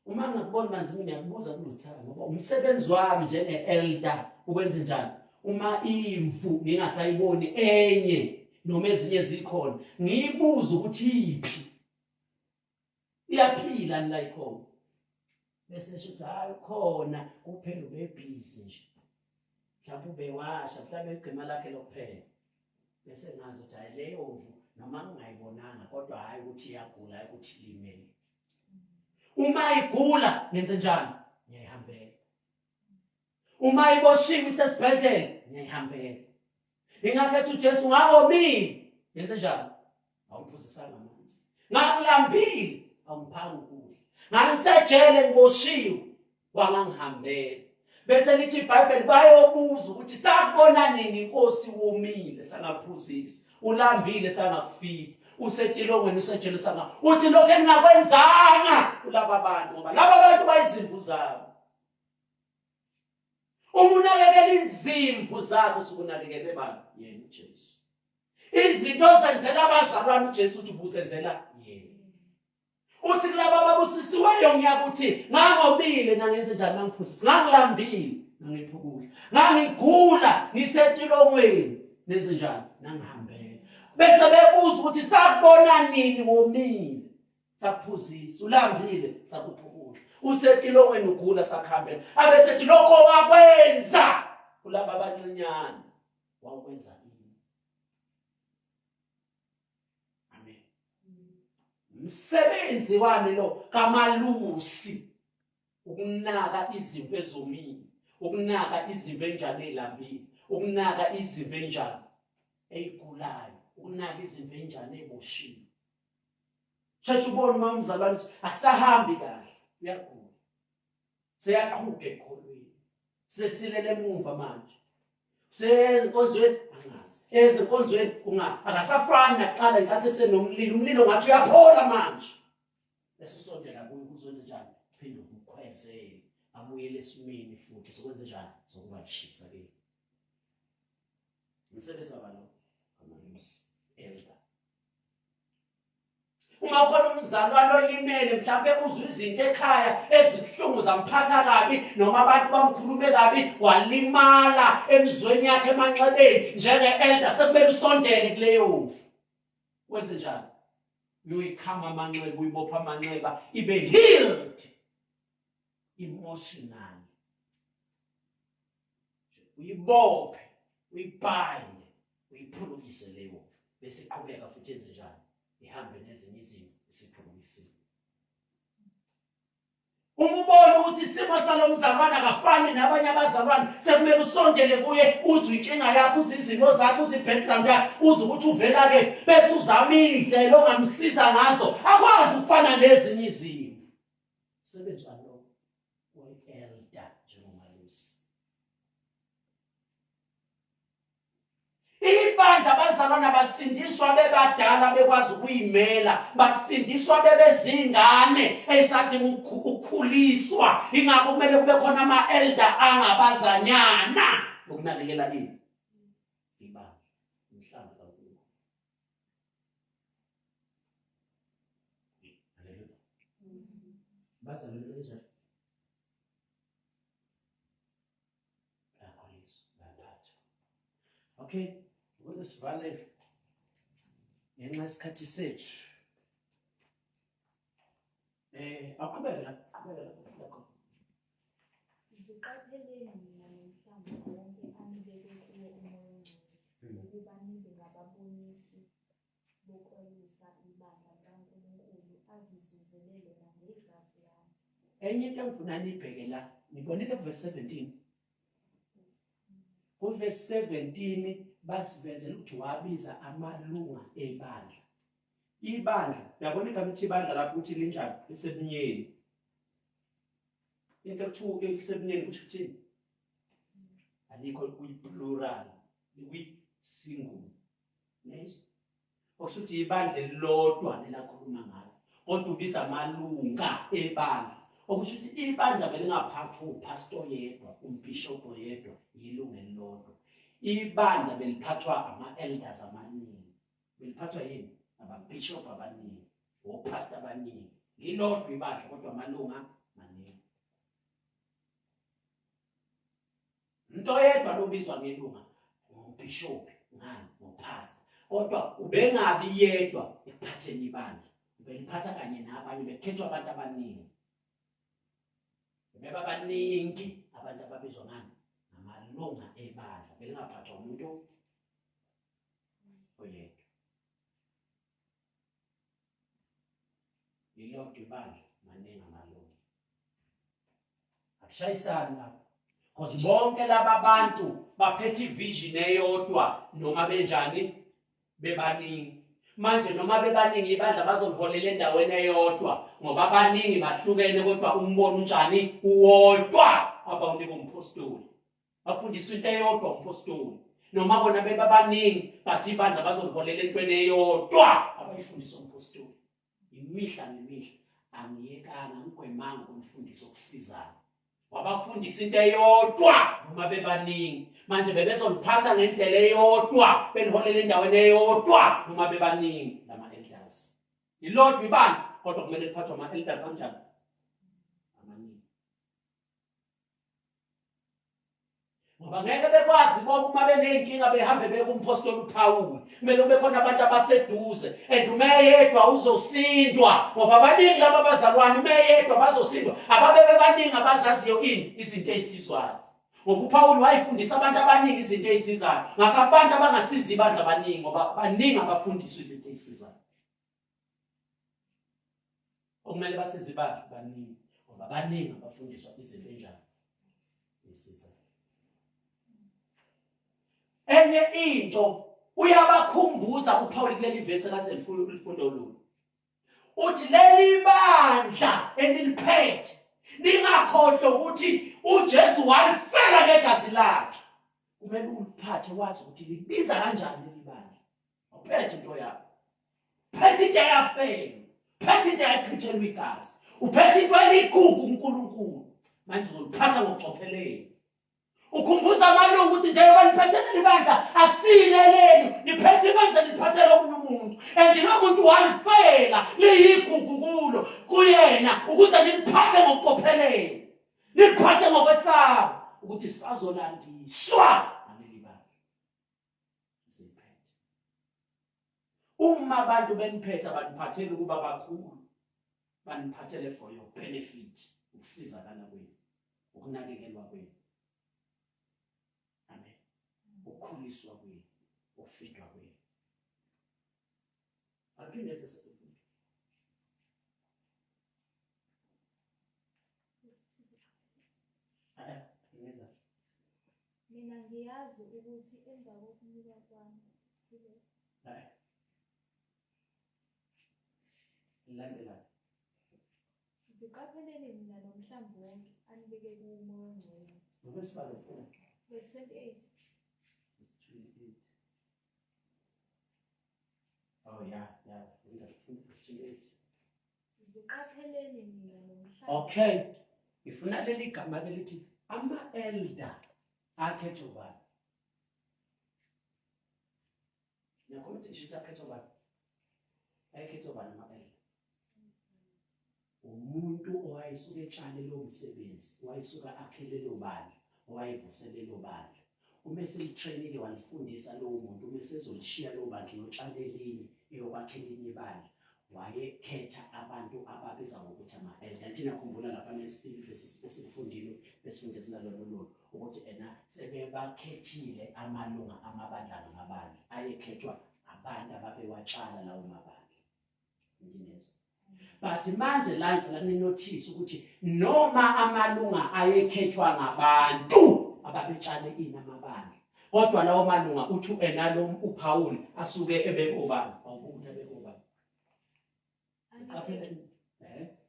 Uma ngakubona Manzini ngiyakubuza kuLuthana ngoba umsebenzi wami njenge-elder ukwenza njani? Uma imvu ngingasayiboni enye noma ezinye zikhona, ngiyibuza ukuthi iphi. Iyaphila la ikhona. Bese shithi hayi khona kuphela ubebhizi nje. Mhlawumbe ubewasha, mhlawumbe igama lakhe lokuphela. Bese ngazi ukuthi hayi leyo mvu noma ngingayibonanga kodwa hayi ukuthi iyagula, hayi ukuthi ilimele. Uma igula ngenze njani? Ngiyayihambela. Uma iboshiwe isesibhedlela ngiyayihambela. Ingakhethi uJesu ngakobili ngenze njani? Awuphuzisanga amanzi. Ngakulambile awungiphanga ukudla. Ngangisejele ngiboshiwe wangangihambela. Bese lithi iBhayibheli bayobuza ukuthi sakubona nini inkosi womile sangaphuzisa, ulambile sangakufika, usetilongweni usejele sanga. Uthi lokho engingakwenzanga kulaba bantu ngoba laba bantu bayizimvu zabo. Uma unakekela izimvu zakho usukunakekela ebani? Yena uJesu. Izinto ozenzela abazalwane uJesu uthi ubusenzela yena. Uthi kulaba ababusisiweyo ngiyakuthi ngangobile nangenze njani nangiphuzisa, ngangilambile nangipha ukudla, ngangigula ngisetilongweni nenze njani nangihambela. Bese bebuza ukuthi sakubona nini womile sakuphuzisa, ulambile sakupha ukudla, usetilongweni ugula sakuhambela. Abesethi lokho wakwenza kulaba abancinyane wakwenza yini? Amen. Umsebenzi wani lo kamalusi ukunaka izimvu ezomile, ukunaka izimvu enjani elambile, ukunaka izimvu enjani eyigulayo, ukunaka izimvu enjani eboshiwe. Sheshe ubone uma umzalwane ukuthi akusahambi kahle, uyagula, seyaqhuka ekholweni, sesilele emuva manje, sezinkonzweni angazi, ezinkonzweni akasafani nakuqala ngenkathi esenomlilo, umlilo ngathi uyaphola manje. Bese usondela kuye kuzowenza njani? Phinde ukukhwezele, abuyele esimeni futhi sokwenza njani? Sokuba lishisa ke. Umsebenzi walo kamalusi elder. Uma ukhona umzalwane olimele mhlawumbe uzwe izinto ekhaya ezibuhlungu zamphatha kabi noma abantu bamkhulume kabi, walimala emzweni yakhe emanxebeni njenge-elder, sekumele usondele kuleyo mvu. wenze njani uyoyikhama amanxeba uyibopha amanxeba ibe healed emotionally uyibophe uyibhande uyiphulukise leyo bese iqhubeka futhi yenze njani ihambe nezinye izinto isiphulukisile umubona ukuthi isimo salomzalwane akafani nabanye abazalwane sekumele usondele kuye uzwe inkinga yakho uzwe izinto zakho uzwe i-background yakho uzwe ukuthi uvela ke bese uzama indlela ongamsiza ngazo akwazi ukufana nezinye izimo sebenzwa lo we-elder njengomalusi ibandla abazalwane basindiswa bebadala bekwazi ukuyimela basindiswa bebezingane esadinga ukukhuliswa ingakho kumele kube khona ama-elder angabazanyana ukunakekela ini ibandla umhlanga kakhulu haleluya bazalwane benjani bayakhuliswa bayaphathwa okay ukuze sivale ngenxa yesikhathi sethu aqhubeke lapho ziqapheleni mina nomhlaba wonke anibeke kuwo umoya ongcwele ukuba nibe ngababonisi bokwelisa ibandla likaNkulunkulu azizuzele lona ngegazi lami. enye into engifuna nibheke la nibonile kuverse 17 kuverse 17 basivezela ukuthi wabiza amalunga ebandla ibandla yabona igama lithi ibandla lapho ukuthi linjani esebunyeni into ekuthiwa esebunyeni kusho ukuthini alikho kuyi-plural kuyi-single yes okusho ukuthi ibandla elilodwa lelakhuluma ngalo kodwa ubiza amalunga ebandla okusho ukuthi ibandla belingaphathwa upastor yedwa umbishop yedwa yilunga elilodwa ibandla beliphathwa ama-elders amaningi beliphathwa yini ababishop abaningi opastor abaningi lilodwa ibandla kodwa amalunga maningi into yedwa lobizwa ngelunga umbishop ngani ngopastor kodwa ubengabi yedwa ekuphatheni ibandla ubeliphatha kanye nabanye bekhethwa abantu abaningi beba baningi abantu ababizwa ngani amalunga ebandla belingaphathwa umuntu oyedwa lilodwa ibandla maningi amalunga akushayisani lapho because bonke laba bantu baphethe ivision eyodwa noma benjani bebaningi manje noma bebaningi ibandla bazoliholela endaweni eyodwa ngoba abaningi bahlukene kodwa umbono unjani uwodwa abawunika umpostoli bafundiswa into eyodwa umpostoli noma bona bebabaningi bathi ibandla bazoliholela entweni eyodwa abayifundisa umpostoli imihla nemihla angiyekanga ngigwemanga umfundisi okusizana wabafundisa into eyodwa noma bebaningi manje bebezoliphatha ngendlela eyodwa beliholela endaweni eyodwa noma bebaningi lama-elders ilodwa ibandla kodwa kumele liphathwe ama-elders kanjani amaningi ngoba ngeke bekwazi bonke uma beney'nkinga behambe bekumpostoli uPhawuli kumele kube khona abantu abaseduze and umeyedwa uzosindwa ngoba abaningi laba bazalwane umeyedwa bazosindwa ababe bebaningi abazaziyo ini izinto ezisizwayo ngoba uPhawuli wayifundisa abantu abaningi izinto ezisizayo ngakho abantu abangasizi ibandla abaningi ngoba baningi abafundiswa izinto ezisizayo okumele basize ibandla baningi ngoba baningi abafundiswa izinto enjani ezisizayo enye into uyabakhumbuza uPhawuli kuleli verse kade lifundo lo uthi leli bandla eliliphethe lingakhohlwa ukuthi uJesu walifela ngegazi lakhe kumele uliphathe wazi ukuthi libiza kanjani leli bandla uphethe into yakho phethe into yafela phethe into yachithelwa igazi uphethe into eligugu uNkulunkulu manje uzoliphatha ngokucophelele ukhumbuza amalungu ukuthi njengoba niphethe libandla asineleni niphethe ibandla liphathele omunye umuntu and lo muntu walifela liyigugu kulo kuyena ukuze liphathe ngokucophelele liphathe ngokwesaba ukuthi sazolandiswa ngaleli bandla siphethe Uma abantu beniphethe abaniphathele ukuba bakhulu, baniphathele for your benefit, ukusizakala kwenu, ukunakekelwa kwenu. Amen. Ukukhuliswa kwenu, ukufidwa kwenu. Aphinde bese mina ngiyazi ukuthi emva kokunika kwami landela ziqapheleni mina nomhlambi wonke anibeke kuwo umoya ongcwele. verse 28. Verse 28. Oh yeah, verse 28. Ziqapheleni mina nomhlambi. Okay. Ngifuna leli gama lithi ama-elder akhetho bani. Ngiyakhuluma ukuthi ngisho akhetho bani. Ayikhetho bani ama-elder. Umuntu owayesuka etshale lo msebenzi, owayesuka akhele lo bandla, owayevusele lo bandla. Uma eselitrainile walifundisa lo muntu, uma sezolishiya lo bandla yotshale elinye, eyokwakhela elinye ibandla, wayekhetha abantu ababiza ngokuthi ama-elder. Nje ngiyakhumbula lapha esifundile besifundisela lolo ukuthi sebebakhethile amalunga amabandla ngamabandla. Ayekhethwa abantu ababewatshala lawo mabandla. Ngiyezwa. But manje la ninothisa ukuthi noma amalunga ayekhethwa ngabantu ababetshale amabandla, kodwa lawo malunga uthi enalo uPaul asuke ebekobani, awukuthi ebekobani.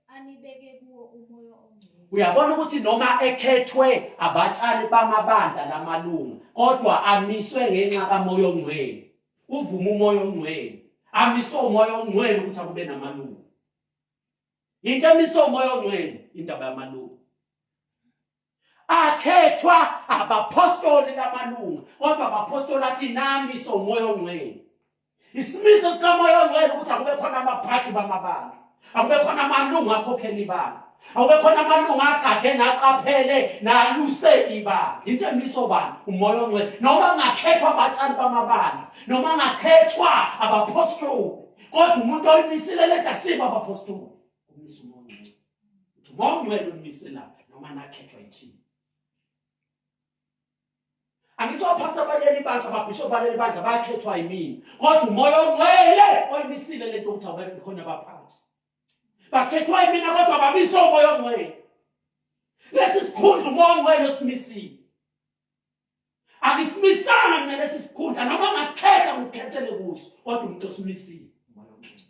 Anibeke kuwo umoya ongcwele. Uyabona ukuthi noma ekhethwe abatshali bamabandla lamalunga, kodwa amiswe ngenxa kamoya ongcwele. Uvuma umoya ongcwele, amiswe umoya ongcwele ukuthi akube namalunga. Into emiso umoya ongcwele indaba yamalunga. Akhethwa abapostoli lamalunga, kodwa abapostoli athi nami so umoya ongcwele. Isimiso sikamoya ongcwele ukuthi akube khona abaphathi bamabandla, akube khona amalunga akhokhela ibandla, akube khona amalunga agade naqaphele naluse ibandla. Into emiso bani? Umoya ongcwele. Noma ngakhethwa abatshali bamabandla, noma ngakhethwa abapostoli, kodwa umuntu oyimisile letha asiba abapostoli. Umoya ongcwele umisela noma nakhethwa yithini. Angithi abapastor baleli bandla, ababishop baleli bandla bakhethwa yimini, kodwa umoya ongcwele oyimisile lento ukuthi awube khona abaphathi. Bakhethwa yimina kodwa babisa umoya ongcwele. Lesi sikhundla umoya ongcwele osimisile. Akisimisanga mina lesi sikhundla noma ngakhetha ngikhethele kuso, kodwa umuntu osimisile umoya ongcwele.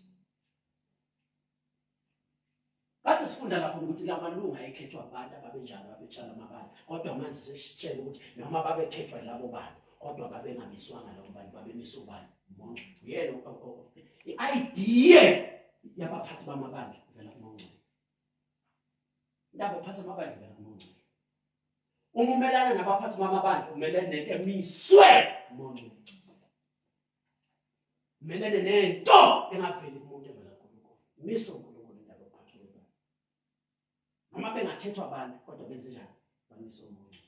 Kade sifunda lapho ukuthi lamalunga ayekhethwa abantu ababenjalo ababetshala amabandla, kodwa manje sesitshela ukuthi noma babekhethwa labo bantu, kodwa babengamiswanga labo bantu, babemiswa ubani? Umoya. Yena i-idea yabaphathi bamabandla ivela kumoya ongcwele. Indaba yokuphatha amabandla ivela kumoya ongcwele. Uma umelana nabaphathi bamabandla umelane nento emiswe umoya ongcwele. Umelane nento engaveli kumuntu evela kuNkulunkulu. Miso noma bengakhethwa abantu kodwa benze njani? Bamiswa umoya.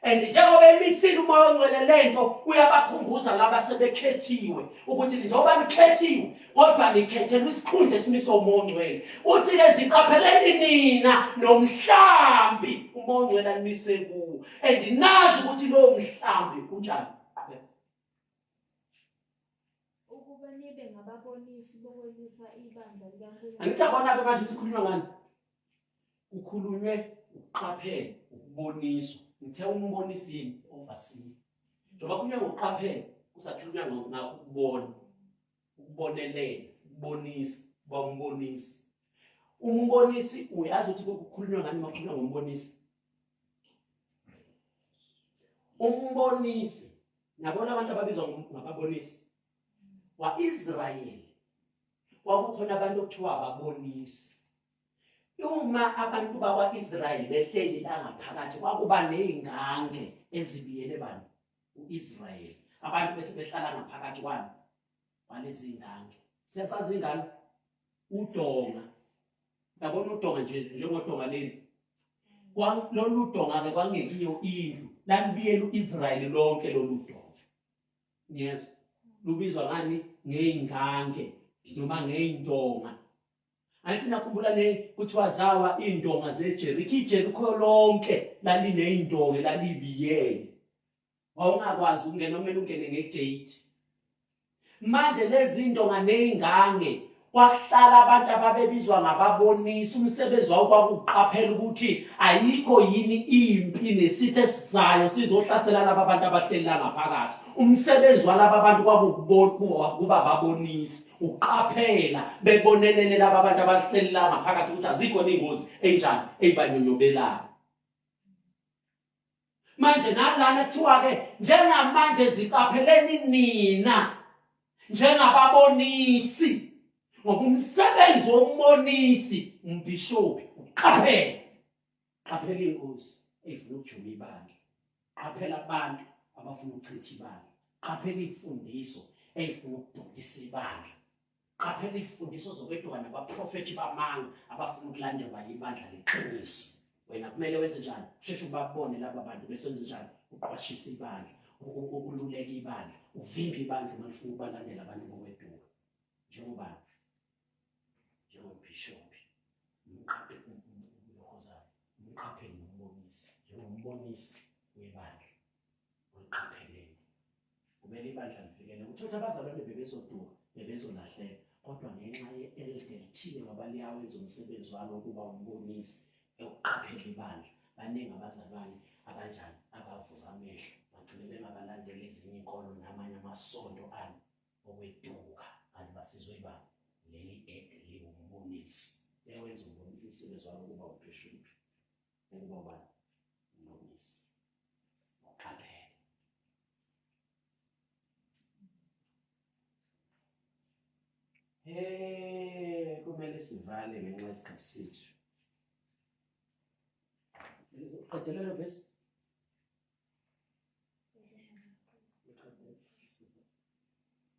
And njengoba emisile umoya ongcwele lento uyabakhumbuza laba sebekhethiwe ukuthi njengoba nikhethiwe kodwa nikhethelwe isikhundla esimiswa umoya ongcwele. Uthi ke ziqapheleni nina nomhlambi umoya ongcwele alimise kuwo. And nazi ukuthi lo mhlambi unjani? Ukuba nibe ngababonisi bokwelisa ibandla likaNkulunkulu. Angicabona ke manje ukuthi kukhulunywa ngani? Ukhulunywe ukuqaphela, ukuboniswa. Ngithe umbonisi yini? Overseer. Njengoba kukhulunywa ngokuqaphela, kusakhulunywa ngokubona, ukubonelela, ukubonisa, uba umbonisi. Umbonisi uyazi ukuthi kukhulunywa ngani makukhulunywa ngombonisi? Umbonisi, nabona abantu ababizwa ngababonisi wa-Israyeli, kwakukhona abantu okuthiwa ababonisi. Uma abantu bakwa-Israyeli behleli la ngaphakathi kwakuba ney'ngange ezibiyele bani? U-Israyeli. Abantu bese behlala ngaphakathi kwani? Walezi iy'ngange. Siyasazi ingane? Udonga. Yabona udonga njengodonga leli. Lolu donga-ke kwangekiyo indlu. Lalibiyela u-Israyeli lonke lolu donga. Yes. Lubizwa ngani? ngey'ngange noma ngey'ndonga. Angithi nakhumbula kuthiwa zawa iy'ndonga zeJerikho. iJerikho lonke laliney'ndonga lalibiyele. Wawungakwazi ukungena, kumele ungene ngegate. Manje lezi ndonga ney'ngange kwakuhlala abantu ababebizwa ngababonisi. Umsebenzi wawo kwakuqaphela ukuthi ayikho yini impi nesitho esizayo sizohlasela laba bantu abahleli la ngaphakathi. Umsebenzi walaba bantu kwakuba babonisi, uqaphela bebonelele laba bantu abahleli la ngaphakathi ukuthi azikho ingozi enjani ey'banyonyobelayo. Manje nalana kuthiwa-ke njengamanje ziqapheleni nina njengababonisi, ngoba umsebenzi wombonisi umbhishobhi uqaphela. Qaphela inkosi efuna ukujula ibandla, qaphela abantu abafuna ukuchitha ibandla, qaphela izifundiso ezifuna ukudukisa ibandla, qaphela izifundiso zokweduka nabaprofethi bamanga abafuna ukulandelwa ibandla leqiniso. Wena kumele wenze njani? Usheshe ubabone laba bantu bese wenze njani? Uqwashise ibandla, ululeke ibandla, uvimbe ibandla uma lifuna ukubalandela abantu bokweduka. Njengobani? Njengombhishobhi, umqapheli nombonisi. Njengombonisi webandla uliqaphelele. Kumele ibandla lifikele ukuthi abazalwane bebezoduka, bebezolahleka, kodwa ngenxa ye-elder elithile ngoba liyawenza umsebenzi walo ukuba umbonisi ukuqaphela ibandla. Baningi abazalwane abanjani abavuka amehlo bagcine bengabalandeli ezinye inkolo namanye amasonto alo okweduka, kanti basizwe ibandla leli liwumbonisi. Uyawenza umsebenzi walo ukuba umbhishobhi, ukuba ubani? Umbonisi. Uqaphele. Kumele sivale ngenxa yesikhathi sethu. Qedela lo verse.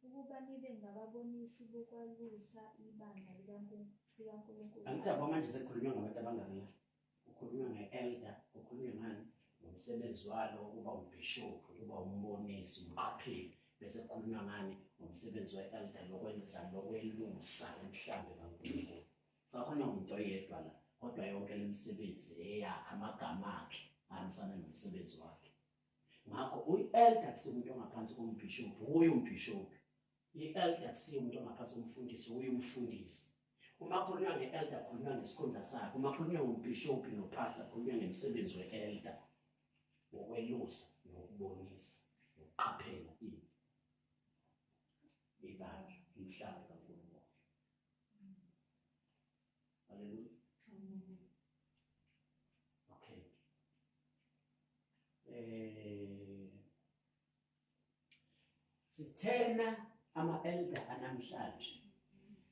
Ukuba nibe ngababonisi bokwalusa ibandla likaNkulunkulu. Angithi manje sekukhulunywa ngabantu abangaki la? Kukhulunywa nge-elder, kukhulunywa ngani? Ngomsebenzi walo ukuba umbhishobhi, ukuba umbonisi, umqapheli. Bese kukhulunywa ngani? Ngomsebenzi we-elder lokwenza njani? Lokwelusa emhlambeni kaNkulunkulu. Sakhona umuntu oyedwa la, kodwa yonke le misebenzi eyakhe amagama akhe ahambisana nomsebenzi wakhe. Ngakho u-elder akusiyo umuntu ongaphansi kombhishobhi, uye umbhishobhi. I-elder akusiyo umuntu ongaphansi komfundisi, uye umfundisi. Uma kukhulunywa nge-elder kukhulunywa ngesikhundla sakhe. Uma kukhulunywa ngombhishobhi nopastor kukhulunywa ngemisebenzi we-elder, wokwelusa nokubonisa nokuqaphela ibandla umhlaba kaNkulunkulu. Haleluya. Okay. Sithena ama-elder anamhlanje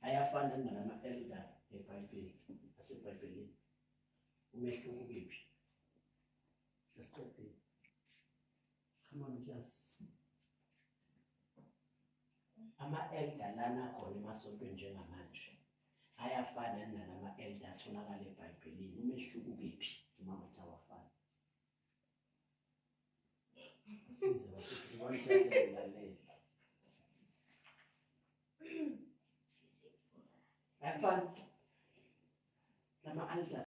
ayafana nalama-elder eBhayibheli, aseBhayibhelini. Umehluko kephi? Sesiqedile. Come on, just. Ama-elder lana khona emasontweni njengamanje ayafana nalama-elder atholakala eBhayibhelini. Umehluko kephi? Uma kuthi awafani. Size bafuthi ngibona siyalalela. Ayafani. Lama-elder